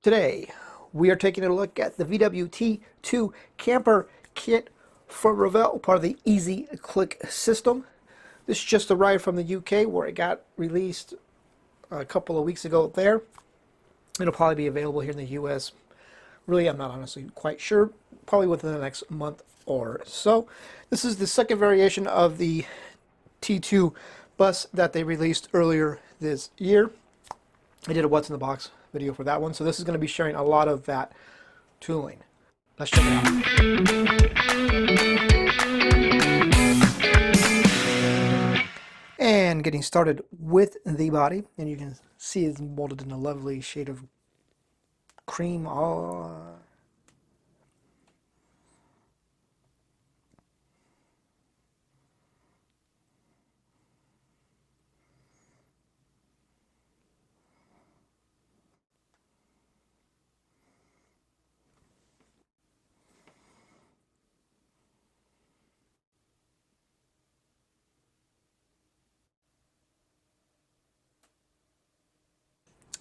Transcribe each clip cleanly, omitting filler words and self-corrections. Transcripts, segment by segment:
Today, we are taking a look at the VWT2 camper kit from Revell, part of the Easy Click system. This just arrived from the UK where it got released a couple of weeks ago there. It'll probably be available here in the US. Really, I'm not honestly quite sure. Probably within the next month or so. This is the second variation of the T2 bus that they released earlier this year. I did a what's in the box video for that one, so this is going to be sharing a lot of that tooling. Let's check it out. And getting started with the body, and you can see it's molded in a lovely shade of cream.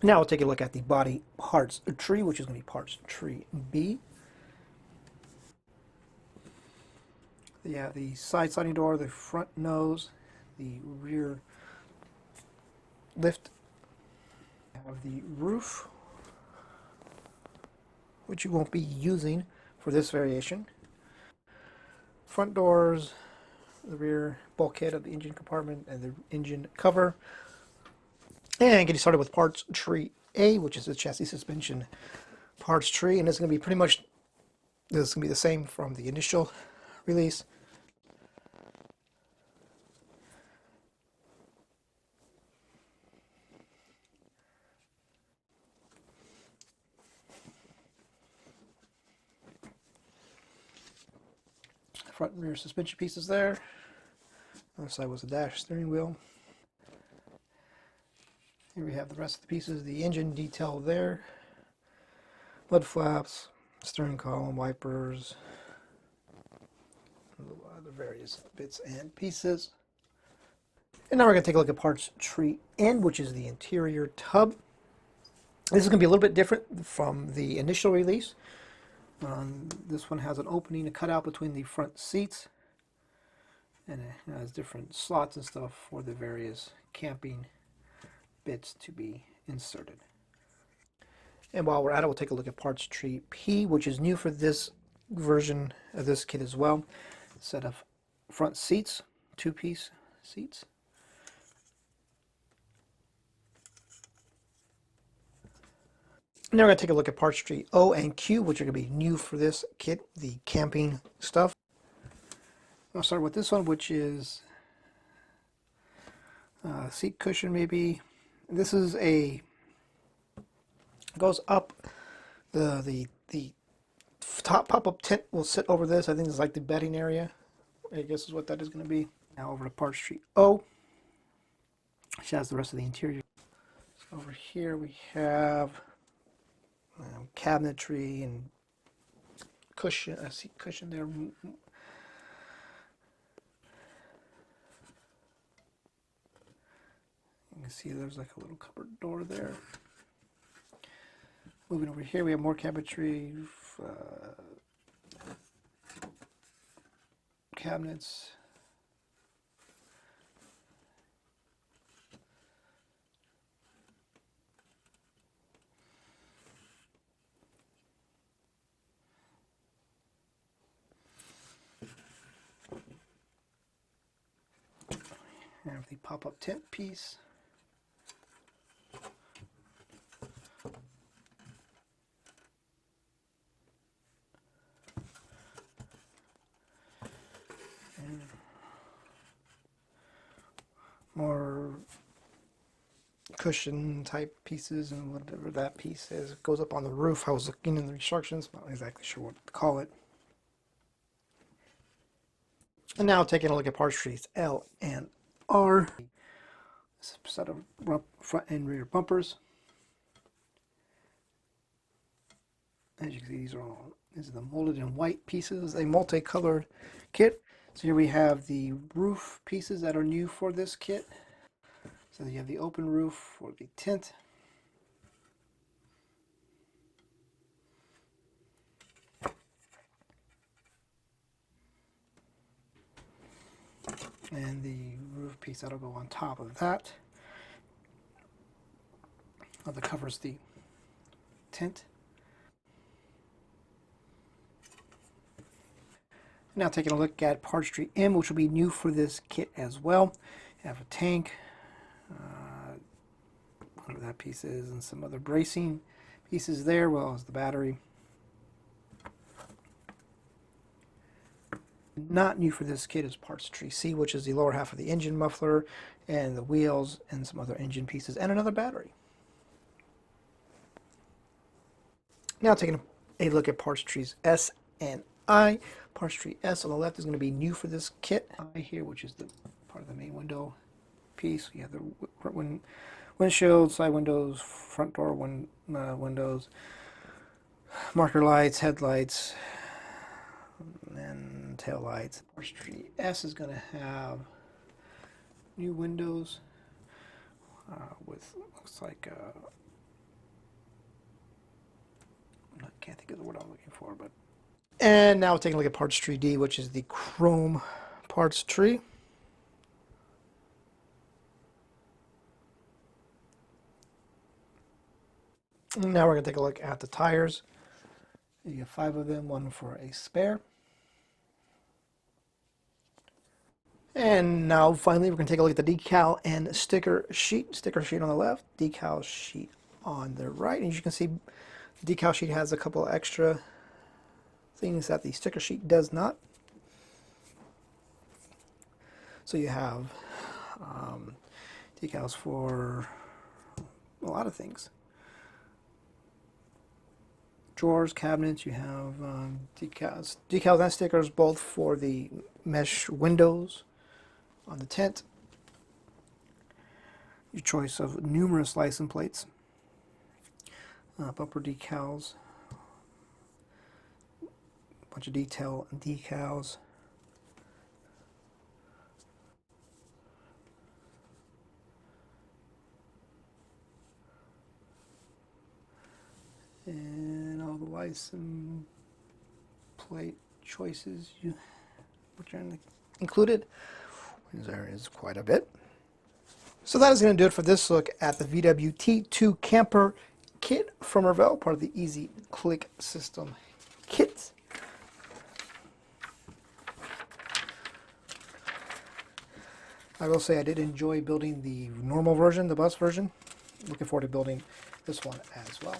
Now we'll take a look at the body parts tree, which is going to be parts tree B. You have the side sliding door, the front nose, the rear lift. You have the roof, which you won't be using for this variation. Front doors, the rear bulkhead of the engine compartment, and the engine cover. And getting started with parts tree A, which is the chassis suspension parts tree, and it's going to be pretty much, this is going to be the same from the initial release. Front and rear suspension pieces there. Other side was the dash steering wheel. Here we have the rest of the pieces, the engine detail there, mud flaps, steering column, wipers, the various bits and pieces. And now we're going to take a look at parts tree N, which is the interior tub. This is going to be a little bit different from the initial release. This one has an opening, a cutout between the front seats, and it has different slots and stuff for the various camping bits to be inserted. And while we're at it, we'll take a look at parts tree P, which is new for this version of this kit as well. A set of front seats, two-piece seats. Now we're going to take a look at parts tree O and Q, which are going to be new for this kit, the camping stuff. I'll start with this one, which is seat cushion maybe. This is goes up, the top pop-up tent will sit over this. I think it's like the bedding area, I guess is what that is going to be. Now over to parts tree O, which has the rest of the interior. So over here we have cabinetry and cushion, a seat cushion there. You can see there's like a little cupboard door there. Moving over here, we have more cabinetry, cabinets. Have the pop-up tent piece. And more cushion type pieces and whatever that piece is. It goes up on the roof. I was looking in the instructions, not exactly sure what to call it. And now taking a look at parts trees L and R. This is a set of front and rear bumpers. As you can see, these are the molded in white pieces, a multicolored kit. So here we have the roof pieces that are new for this kit. So you have the open roof for the tent. and the roof piece that'll go on top of that. That covers the tint. Now taking a look at Parts Tree M, which will be new for this kit as well. You have a tank, whatever that piece is, and some other bracing pieces there, well as the battery. Not new for this kit is Parts Tree C, which is the lower half of the engine muffler, and the wheels, and some other engine pieces, and another battery. Now taking a look at Parts Trees S and I. Parts Tree S on the left is going to be new for this kit. I here, which is the part of the main window piece. You have the windshield, side windows, front door windows, marker lights, headlights, and tail lights. Parts Tree S is going to have new windows with, looks like, I can't think of the word I'm looking for, but. And now taking a look at Parts Tree D, which is the chrome parts tree. Now we're going to take a look at the tires. You have 5 of them, 1 for a spare. And now finally we're going to take a look at the decal and sticker sheet. Sticker sheet on the left, decal sheet on the right. And as you can see, the decal sheet has a couple extra things that the sticker sheet does not. So you have decals for a lot of things. Drawers, cabinets, you have decals and stickers both for the mesh windows on the tent. Your choice of numerous license plates. Bumper decals. Bunch of detail decals. And all the license plate choices which are included. There is quite a bit. So that is going to do it for this look at the VW T2 camper kit from Revell, part of the Easy Click System kit. I will say I did enjoy building the normal version, the bus version. Looking forward to building this one as well.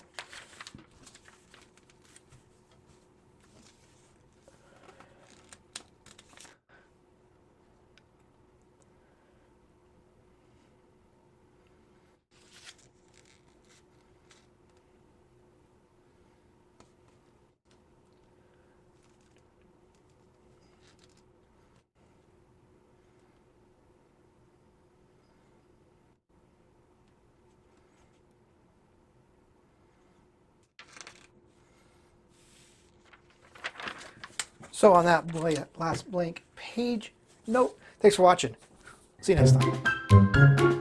So on that last blank page note, thanks for watching. See you next time.